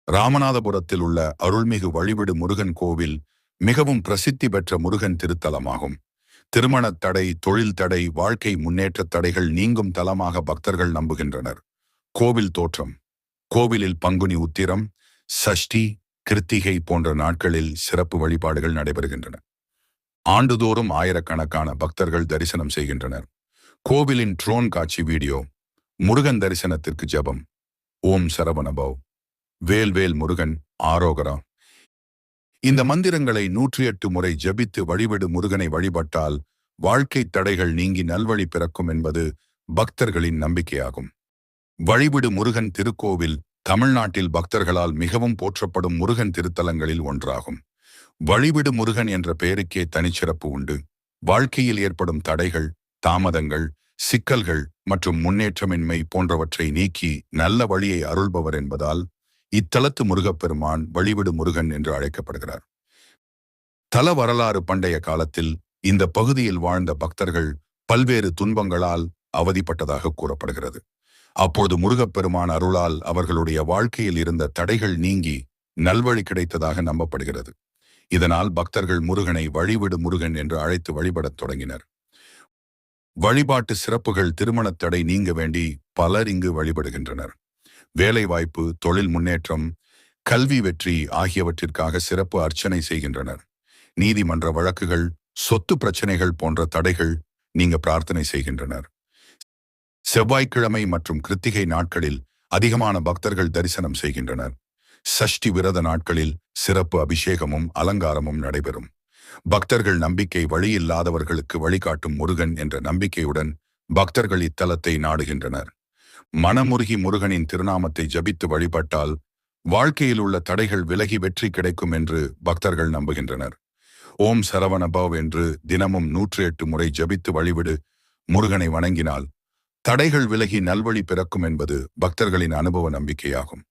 ராமநாதபுரத்தில் உள்ள அருள்மிகு வழிவிடு முருகன் கோவில் மிகவும் பிரசித்தி பெற்ற முருகன் திருத்தலமாகும். திருமணத் தடை, தொழில் தடை, வாழ்க்கை முன்னேற்றத் தடைகள் நீங்கும் தலமாக பக்தர்கள் நம்புகின்றனர். கோவில் தோற்றம். கோவிலில் பங்குனி உத்திரம், சஷ்டி, கிருத்திகை போன்ற நாட்களில் சிறப்பு வழிபாடுகள் நடைபெறுகின்றன. ஆண்டுதோறும் ஆயிரக்கணக்கான பக்தர்கள் தரிசனம் செய்கின்றனர். கோவிலின் ட்ரோன் காட்சி வீடியோ. முருகன் தரிசனத்திற்கு ஜெபம். ஓம் சரவணபவ், வேல்வேல் முருகன், ஆரோகரா. இந்த மந்திரங்களை 108 முறை ஜபித்து வழிவிடு முருகனை வழிபட்டால் வாழ்க்கை தடைகள் நீங்கி நல்வழி பிறக்கும் என்பது பக்தர்களின் நம்பிக்கையாகும். வழிவிடு முருகன் திருக்கோவில் தமிழ்நாட்டில் பக்தர்களால் மிகவும் போற்றப்படும் முருகன் திருத்தலங்களில் ஒன்றாகும். வழிவிடு முருகன் என்ற பெயருக்கே தனிச்சிறப்பு உண்டு. வாழ்க்கையில் ஏற்படும் தடைகள், தாமதங்கள், சிக்கல்கள் மற்றும் முன்னேற்றமின்மை போன்றவற்றை நீக்கி நல்ல வழியை அருள்பவர் என்பதால் இத்தலத்து முருகப்பெருமான் வழிவிடு முருகன் என்று அழைக்கப்படுகிறார். தல வரலாறு. பண்டைய காலத்தில் இந்த பகுதியில் வாழ்ந்த பக்தர்கள் பல்வேறு துன்பங்களால் அவதிப்பட்டதாக கூறப்படுகிறது. அப்போது முருகப்பெருமான் அருளால் அவர்களுடைய வாழ்க்கையில் இருந்த தடைகள் நீங்கி நல்வழி கிடைத்ததாக நம்பப்படுகிறது. இதனால் பக்தர்கள் முருகனை வழிவிடு முருகன் என்று அழைத்து வழிபடத் தொடங்கினர். வழிபாட்டு சிறப்புகள். திருமணத் தடை நீங்க வேண்டி பலர் இங்கு வழிபடுகின்றனர். வேலைவாய்ப்பு, தொழில் முன்னேற்றம், கல்வி வெற்றி ஆகியவற்றிற்காக சிறப்பு அர்ச்சனை செய்கின்றனர். நீதிமன்ற வழக்குகள், சொத்து பிரச்சனைகள் போன்ற தடைகள் நீங்க பிரார்த்தனை செய்கின்றனர். செவ்வாய்க்கிழமை மற்றும் கிருத்திகை நாட்களில் அதிகமான பக்தர்கள் தரிசனம் செய்கின்றனர். சஷ்டி விரத நாட்களில் சிறப்பு அபிஷேகமும் அலங்காரமும் நடைபெறும். பக்தர்கள் நம்பிக்கை. வழியில்லாதவர்களுக்கு வழிகாட்டும் முருகன் என்ற நம்பிக்கையுடன் பக்தர்கள் இத்தலத்தை நாடுகின்றனர். மனமுருகி முருகனின் திருநாமத்தை ஜபித்து வழிபட்டால் வாழ்க்கையில் உள்ள தடைகள் விலகி வெற்றி கிடைக்கும் என்று பக்தர்கள் நம்புகின்றனர். ஓம் சரவணபவ் என்று தினமும் 108 முறை ஜபித்து வழிவிடு முருகனை வணங்கினால் தடைகள் விலகி நல்வழி பிறக்கும் என்பது பக்தர்களின் அனுபவ நம்பிக்கையாகும்.